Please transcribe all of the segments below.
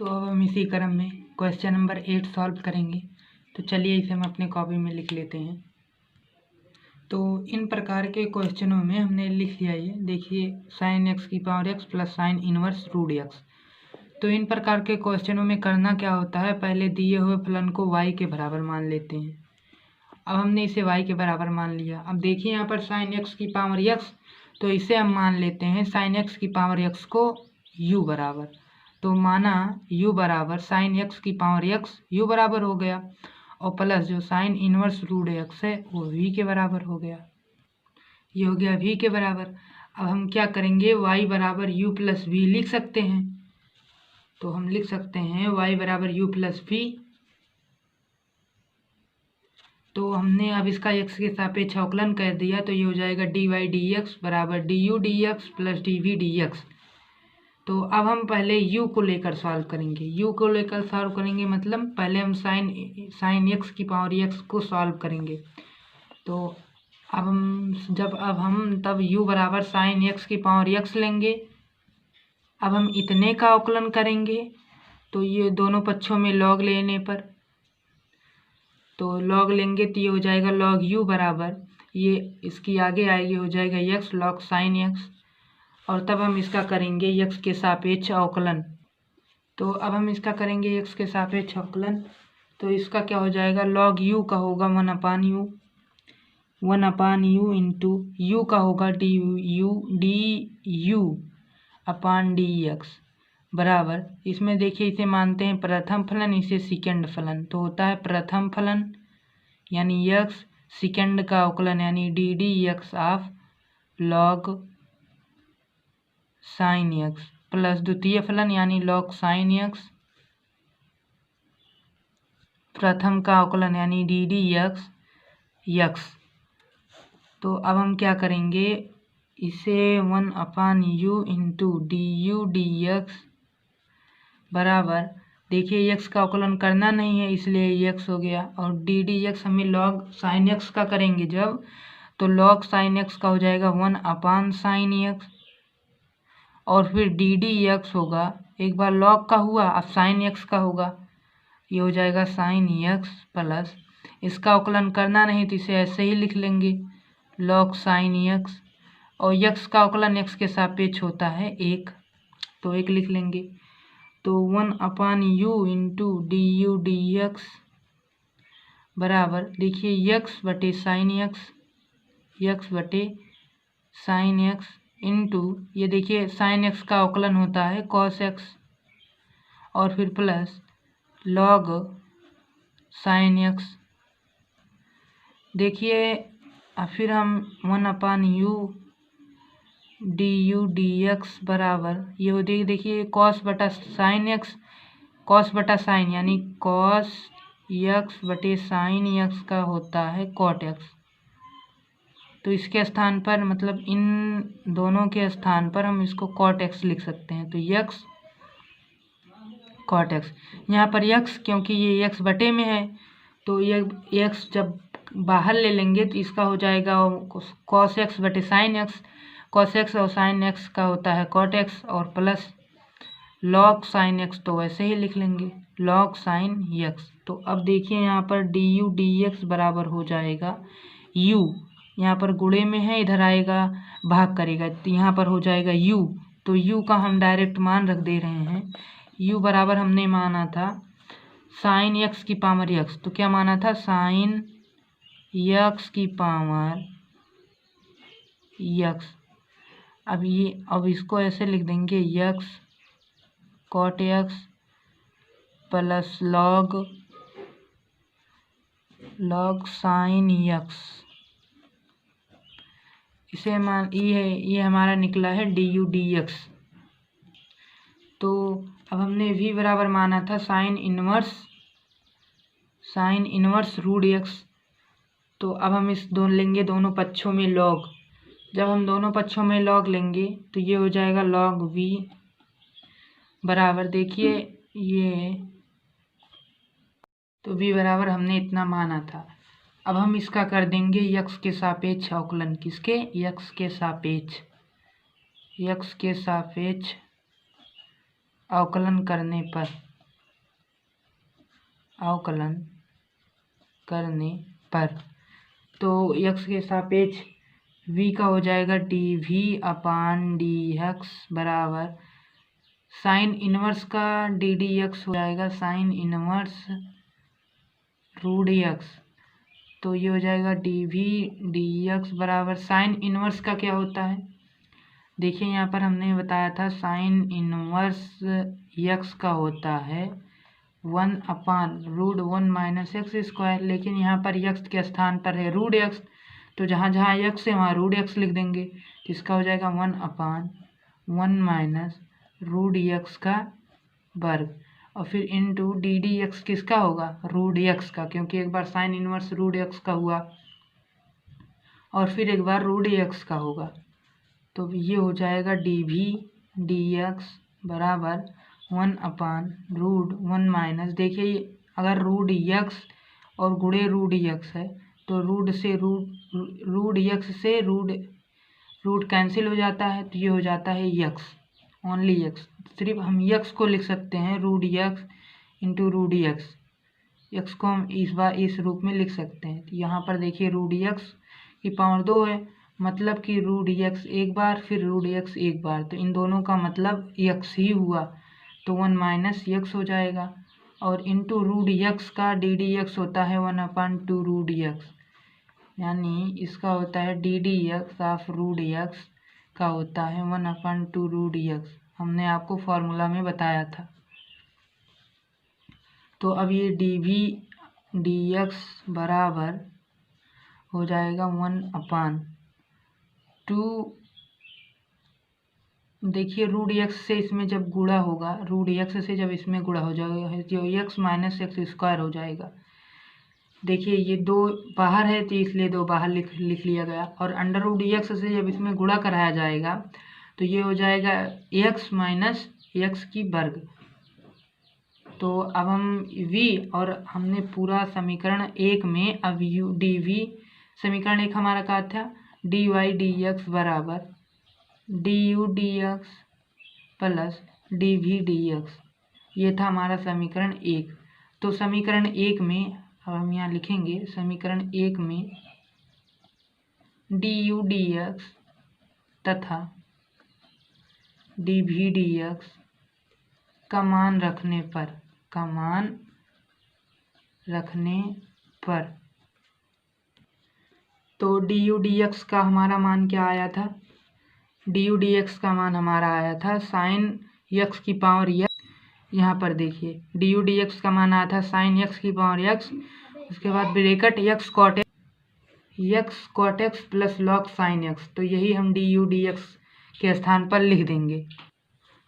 तो अब हम इसी क्रम में क्वेश्चन नंबर 8 सॉल्व करेंगे। तो चलिए इसे हम अपने कॉपी में लिख लेते हैं। तो इन प्रकार के क्वेश्चनों में हमने लिख लिया, ये देखिए साइन एक्स की power x plus sine inverse root x. तो इन प्रकार के क्वेश्चनों में करना क्या होता है, पहले दिए हुए फलन को y के बराबर मान लेते हैं। अब हमने इसे y के बराबर मान लिया। अब देखिए यहाँ पर साइन एक्स की पावर x, तो इसे हम मान लेते हैं साइन एक्स की पावर x को u बराबर। तो माना u बराबर साइन एक्स की पावर x u बराबर हो गया, और प्लस जो साइन इनवर्स रूट x है वो v के बराबर हो गया। ये हो गया v के बराबर। अब हम क्या करेंगे, y बराबर u प्लस v लिख सकते हैं। तो हम लिख सकते हैं y बराबर u प्लस v। तो हमने अब इसका x के सापेक्ष अवकलन कर दिया, तो ये हो जाएगा dy dx बराबर du dx plus dv dx। तो अब हम पहले u को लेकर सॉल्व करेंगे। u को लेकर सॉल्व करेंगे मतलब पहले हम साइन x की पावर x को सॉल्व करेंगे। तो अब हम तब u बराबर साइन x की पावर x लेंगे। अब हम इतने का अवकलन करेंगे, तो ये दोनों पक्षों में लॉग लेने पर, तो लॉग लेंगे तो ये हो जाएगा लॉग u बराबर, ये इसकी आगे आएगी हो जाएगा x लॉग साइन x, और तब हम इसका करेंगे x के सापेक्ष अवकलन। तो अब हम इसका करेंगे x के सापेक्ष अवकलन, तो इसका क्या हो जाएगा, लॉग u का होगा 1/u इंटू u का होगा du अपान dx बराबर, इसमें देखिए इसे मानते हैं प्रथम फलन, इसे सेकंड फलन। तो होता है प्रथम फलन यानी x, सेकंड का अवकलन यानी D dx of log sign x plus द्वितीय फलन यानी लॉग साइन x, प्रथम का अवकलन यानी डी dx x। तो अब हम क्या करेंगे, इसे 1/u इंटू du dx बराबर, देखिए x का अवकलन करना नहीं है इसलिए x हो गया, और डी dx हमें लॉग साइन x का करेंगे जब, तो लॉग साइन x का हो जाएगा 1/साइन x, और फिर डी dx होगा, एक बार लॉग का हुआ अब साइन x का होगा, ये हो जाएगा साइन x प्लस, इसका अवकलन करना नहीं तो इसे ऐसे ही लिख लेंगे लॉग साइन x, और x का अवकलन x के सापेक्ष होता है 1, तो 1 लिख लेंगे। तो 1/u इंटू du dx बराबर, देखिए x बटे साइन x इंटू, ये देखिए साइन x का अवकलन होता है cos x, और फिर प्लस लॉग साइन x। देखिए फिर हम 1/u du dx बराबर, ये हो देखिए cos बटा साइन यानी cos x बटे साइन x का होता है cot x। तो इसके स्थान पर मतलब इन दोनों के स्थान पर हम इसको cot x लिख सकते हैं। तो x cot x, यहाँ पर x क्योंकि ये x बटे में है, तो ये x जब बाहर ले लेंगे तो इसका हो जाएगा cos x बटे साइन x, cos x और साइन x का होता है cot x, और प्लस log साइन x, तो वैसे ही लिख लेंगे log साइन x। तो अब देखिए यहाँ पर du dx बराबर हो जाएगा u, यहाँ पर गुणे में है इधर आएगा भाग करेगा, तो यहाँ पर हो जाएगा u, तो u का हम डायरेक्ट मान रख दे रहे हैं। u बराबर हमने माना था साइन x की पावर x, तो क्या माना था साइन x की पावर x। अब इसको ऐसे लिख देंगे x cot x plus log sine x, इसे ये हमारा निकला है du dx। तो अब हमने v बराबर माना था साइन इनवर्स रूट x। तो अब हम इस लेंगे दोनों पक्षों में log, जब हम दोनों पक्षों में log लेंगे तो ये हो जाएगा log v बराबर, देखिए ये, तो v बराबर हमने इतना माना था। अब हम इसका कर देंगे x के सापेक्ष अवकलन, किसके, x के सापेक्ष अवकलन करने पर अवकलन करने पर, तो x के सापेक्ष v का हो जाएगा dv/dx बराबर साइन इनवर्स का ddx हो जाएगा साइन इनवर्स रूट x। तो ये हो जाएगा dv/dx बराबर साइन इनवर्स का क्या होता है, देखिए यहाँ पर हमने बताया था साइन इनवर्स x का होता है 1/√1 - x², लेकिन यहाँ पर x के स्थान पर है रूट x, तो जहाँ जहाँ x है वहाँ रूट x लिख देंगे, तो इसका हो जाएगा 1/1 - रूट x का वर्ग, और फिर इंटू डी डी एक्स किसका होगा, रूट x का, क्योंकि एक बार साइन इनवर्स रूट x का हुआ और फिर एक बार रूट x का होगा। तो ये हो जाएगा dv/dx बराबर 1/√1 देखिए अगर रूट x और गुणे रूट x है तो रूट x से रूट कैंसिल हो जाता है, तो ये हो जाता है x, ओनली x, सिर्फ हम x को लिख सकते हैं root x into root x को हम इस रूप में लिख सकते हैं। तो यहाँ पर देखिए रूट x की पावर 2 है, मतलब कि रूट x एक बार फिर रूट x एक बार, तो इन दोनों का मतलब x ही हुआ, तो 1 - x हो जाएगा, और इंटू रूट x का ddx होता है 1/2√x, यानी इसका होता है ddx/√x का होता है 1/2√x, हमने आपको फॉर्मूला में बताया था। तो अब ये dv/dx बराबर हो जाएगा 1/2, देखिए रूट x से इसमें जब गुणा होगा, रूट x से जब इसमें गुणा हो जाएगा तो x - x² हो जाएगा। देखिए ये 2 बाहर है तो इसलिए 2 बाहर लिख लिया गया, और अंडर रूट x से जब इसमें गुणा कराया जाएगा तो ये हो जाएगा x - x की वर्ग। तो अब हम v और हमने पूरा समीकरण 1 में अब dv, समीकरण 1 हमारा क्या था, dy/dx बराबर du/dx प्लस dv/dx, ये था हमारा समीकरण 1। तो समीकरण 1 में अब हम यहाँ लिखेंगे, समीकरण 1 में du/dx तथा dv/dx का मान रखने पर तो du/dx का हमारा मान क्या आया था, du/dx का मान हमारा आया था साइन x की पावर x, यहाँ पर देखिए du/dx का मान आया था साइन x की पावर x, उसके बाद bracket x cot x plus log sine x, तो यही हम du/dx के स्थान पर लिख देंगे।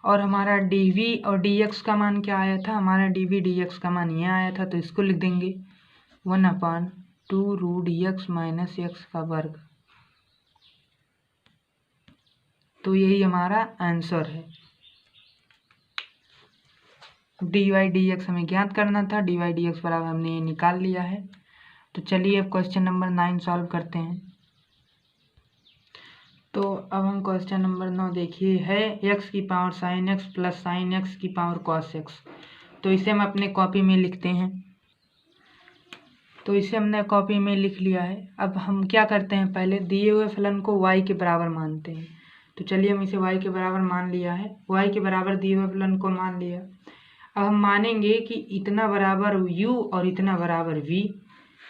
और हमारा dv और dx का मान क्या आया था, हमारा dv/dx का मान यह आया था, तो इसको लिख देंगे 1/2√x - x का वर्ग, तो यही हमारा आंसर है। dy/dx हमें ज्ञात करना था, dy/dx बराबर हमने ये निकाल लिया है। तो चलिए अब क्वेश्चन नंबर 9 सॉल्व करते हैं। तो अब हम क्वेश्चन नंबर 9 देखिए है x की power sine x plus sign x की पावर कॉस x, तो इसे हम अपने कॉपी में लिखते हैं। तो इसे हमने कॉपी में लिख लिया है। अब हम क्या करते हैं, पहले दिए हुए फलन को y के बराबर मानते हैं। तो चलिए हम इसे y के बराबर मान लिया है, y के बराबर दिए हुए फलन को मान लिया। अब हम मानेंगे कि इतना बराबर u और इतना बराबर v,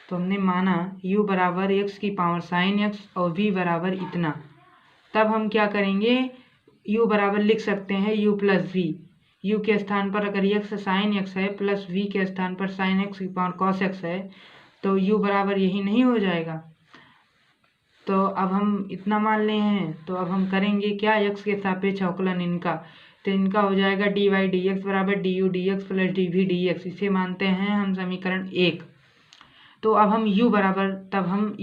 तो हमने माना u बराबर x की पावर साइन x और v बराबर इतना। तब हम क्या करेंगे, u बराबर लिख सकते हैं u प्लस v, u के स्थान पर अगर x साइन x है प्लस v के स्थान पर साइन x की पावर कॉस x है, तो u बराबर यही नहीं हो जाएगा। तो अब हम इतना मान ले हैं, तो अब हम करेंगे क्या, x के सापेक्ष अवकलन इनका, तो इनका हो जाएगा dy/dx बराबर du/dx प्लस dv/dx, इसे मानते हैं हम समीकरण 1। तो अब हम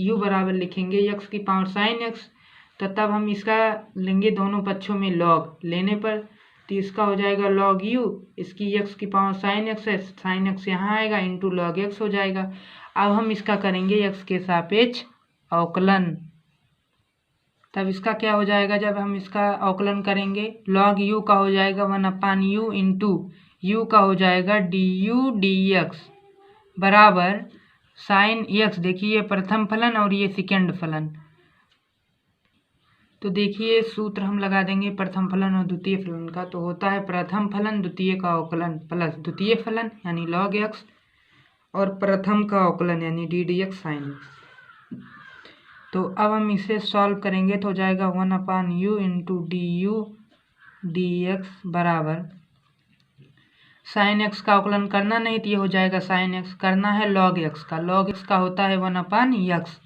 u बराबर लिखेंगे x की पावर साइन x, तो तब हम इसका लेंगे दोनों पक्षों में लॉग लेने पर, तो इसका हो जाएगा log u, इसकी x की पावर साइन x है, साइन x यहाँ आएगा इंटू लॉग x हो जाएगा। अब हम इसका करेंगे x के सापेक्ष अवकलन, तब इसका क्या हो जाएगा, जब हम इसका अवकलन करेंगे log u का हो जाएगा 1/u इंटू u का हो जाएगा du/dx बराबर साइन एक्स, देखिए ये प्रथम फलन और ये सेकेंड फलन। तो देखिए सूत्र हम लगा देंगे प्रथम फलन और द्वितीय फलन का। तो होता है प्रथम फलन द्वितीय का अवकलन प्लस द्वितीय फलन यानी लॉग एक्स और प्रथम का अवकलन यानी D D x sign X. तो अब हम इसे सॉल्व करेंगे तो हो जाएगा 1/u into D U D X बराबर साइन एक्स का अवकलन करना नहीं तो ये हो जाएगा साइन एक्स, करना है लॉग एक्स का। लॉग एक्स का होता है 1/x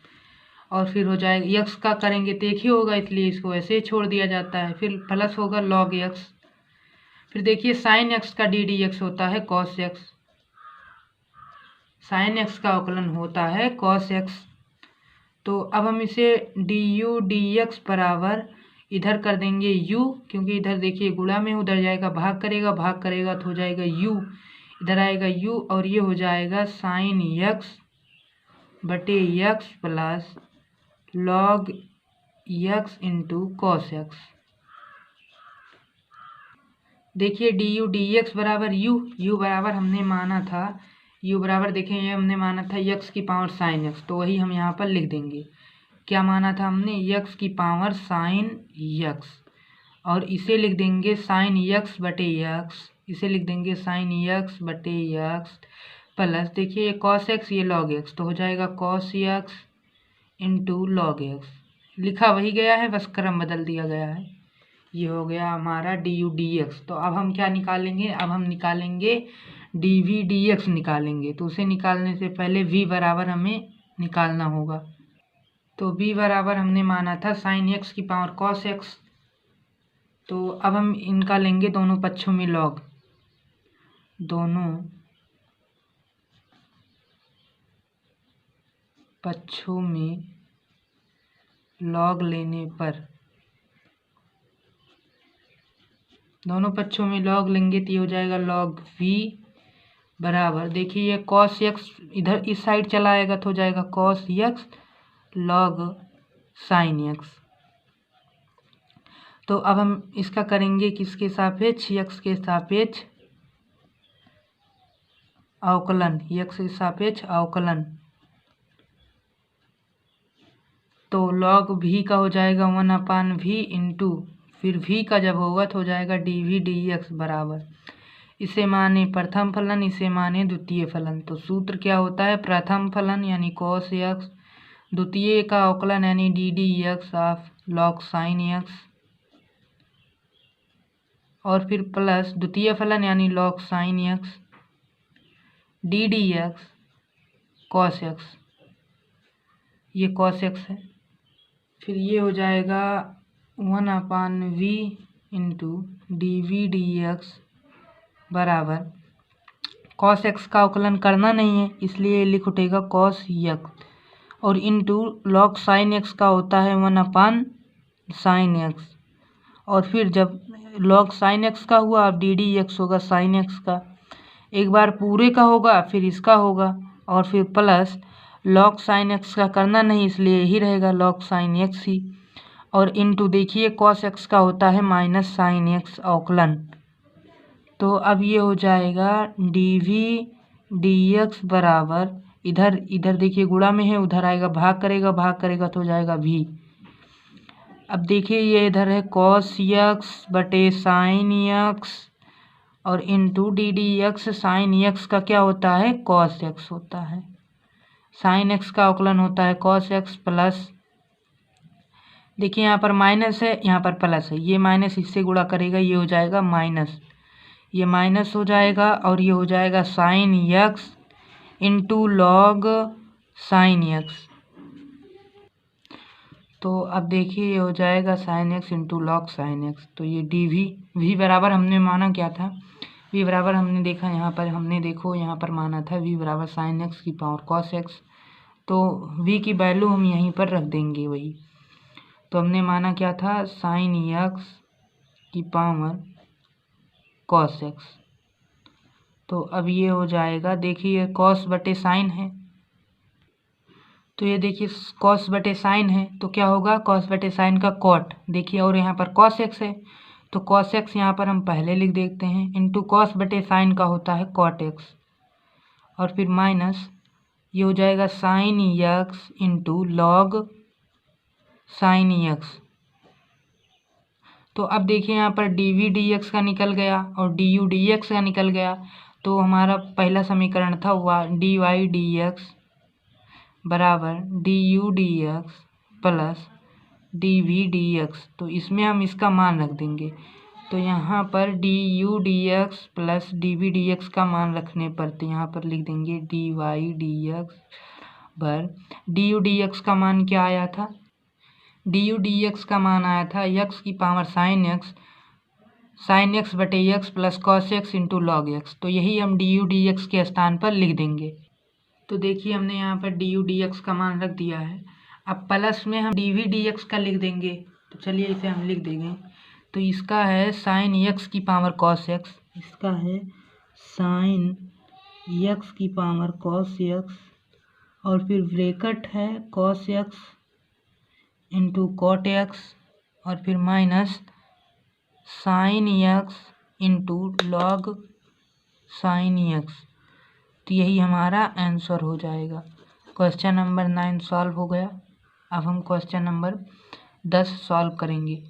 और फिर हो जाएगा यक्स का करेंगे तो एक ही होगा इसलिए इसको ऐसे ही छोड़ दिया जाता है, फिर प्लस होगा लॉग एक्स। फिर देखिए साइन एक्स का डी डी एक्स होता है कॉस एक्स, साइन एक्स का अवकलन होता है कॉस एक्स। तो अब हम इसे डी यू डी एक्स बराबर इधर कर देंगे u, क्योंकि इधर देखिए गुणा में उधर जाएगा भाग करेगा तो हो जाएगा u, इधर आएगा u और ये हो जाएगा साइन एक्स बटे x plus log x into cos x. देखिए डी यू डी एक्स बराबर u बराबर हमने माना था u बराबर देखें ये हमने माना था x की पावर साइन एक्स, तो वही हम यहाँ पर लिख देंगे। क्या माना था हमने x की पावर साइन एक्स, और इसे लिख देंगे साइन एक्स बटे एक्स, इसे लिख देंगे साइन एक्स बटे एक्स प्लस देखिए ये कॉस एक्स ये लॉग एक्स, तो हो जाएगा cos X into log x. लिखा वही गया है बस क्रम बदल दिया गया है। ये हो गया हमारा डी यू डी एक्स। तो अब हम क्या निकालेंगे, अब हम निकालेंगे डी वी डी एक्स निकालेंगे। तो उसे निकालने से पहले v बराबर हमें निकालना होगा। तो v बराबर हमने माना था साइन एक्स की पावर कॉस एक्स। तो अब हम इनका लेंगे दोनों पक्षों में लॉग, दोनों पक्षों में लॉग लेने पर, दोनों पक्षों में लॉग लेंगे तो ये हो जाएगा लॉग v बराबर देखिए ये कॉस एक्स इधर इस साइड चला आएगा तो हो जाएगा cos x log sine X. तो अब हम इसका करेंगे किसके सापेक्ष, एक्स के सापेक्ष अवकलन, एक्स के सापेक्ष अवकलन। तो लॉग v का हो जाएगा 1/v इंटू फिर v का जब होगा तो हो जाएगा डी वी डी एक्स बराबर, इसे माने प्रथम फलन इसे माने द्वितीय फलन। तो सूत्र क्या होता है प्रथम फलन यानी कॉस एक्स, द्वितीय का अवकलन यानी D D X of log sine X, और फिर प्लस द्वितीय फलन यानी log sine X D D X cos X, ये कॉस एक्स है। फिर ये हो जाएगा 1/v into D V D X बराबर कॉस एक्स का अवकलन करना नहीं है इसलिए लिख उठेगा कॉस एक्स, और इंटू लॉग साइन एक्स का होता है 1/साइन एक्स, और फिर जब लॉग साइन एक्स का हुआ अब डी डी एक्स होगा साइन एक्स का, एक बार पूरे का होगा फिर इसका होगा, और फिर प्लस लॉग साइन एक्स का करना नहीं इसलिए यही रहेगा लॉग साइन एक्स ही, और इंटू देखिए कॉस एक्स का होता है माइनस साइन एक्स अवकलन। तो अब ये हो जाएगा डी वी डी एक्स बराबर इधर इधर देखिए गुणा में है उधर आएगा भाग करेगा तो हो जाएगा v। अब देखिए ये इधर है कॉस एक्स बटे साइन एक्स और into D D x, sign X का क्या होता है कॉस एक्स होता है, साइन एक्स का अवकलन होता है कॉस एक्स प्लस देखिए यहाँ पर माइनस है यहाँ पर प्लस है, ये माइनस इससे गुणा करेगा ये हो जाएगा माइनस, ये माइनस हो जाएगा और ये हो जाएगा sign X into log sine X. तो अब देखिए ये हो जाएगा sign X into log sine X. तो ये डी वी बराबर हमने माना क्या था, वी बराबर हमने देखा यहाँ पर, हमने देखो यहाँ पर माना था वी बराबर साइन एक्स की पावर कॉस एक्स। तो वी की वैल्यू हम यहीं पर रख देंगे वही। तो हमने माना क्या था साइन एक्स की पावर कॉस एक्स। तो अब ये हो जाएगा देखिए कॉस बटे साइन है, तो ये देखिए कॉस बटे साइन है तो क्या होगा कॉस बटे साइन का कॉट देखिए, और यहाँ पर कॉस एक्स है तो कॉस एक्स यहाँ पर हम पहले लिख देते हैं इंटू कॉस बटे साइन का होता है कॉट एक्स, और फिर माइनस ये हो जाएगा sign X into log sine X. तो अब देखिए यहाँ पर डी वी डी एक्स का निकल गया और डी यू डी एक्स का निकल गया। तो हमारा पहला समीकरण था हुआ डी वाई डी एक्स बराबर D U D X plus D V D X. तो इसमें हम इसका मान रख देंगे। तो यहाँ पर D U D X plus D V D X का मान रखने पर तो यहाँ पर लिख देंगे डी वाई डी एक्स पर डी यू डी एक्स का मान क्या आया था, डी यू डी एक्स का मान आया था एक्स की पावर साइन एक्स बटे x plus cos X into log x. तो यही हम डी यू डी एक्स के स्थान पर लिख देंगे। तो देखिए हमने यहाँ पर डी यू डी एक्स का मान रख दिया है। अब प्लस में हम डी वी डी एक्स का लिख देंगे। तो चलिए इसे हम लिख देंगे। तो इसका है साइन एक्स की पावर कॉस एक्स, इसका है साइन एक्स की पावर कॉस एक्स और फिर ब्रैकेट है cos X into cot X और फिर minus sine X into log sine X. तो यही हमारा आंसर हो जाएगा। क्वेश्चन नंबर 9 सॉल्व हो गया। अब हम क्वेश्चन नंबर 10 सॉल्व करेंगे।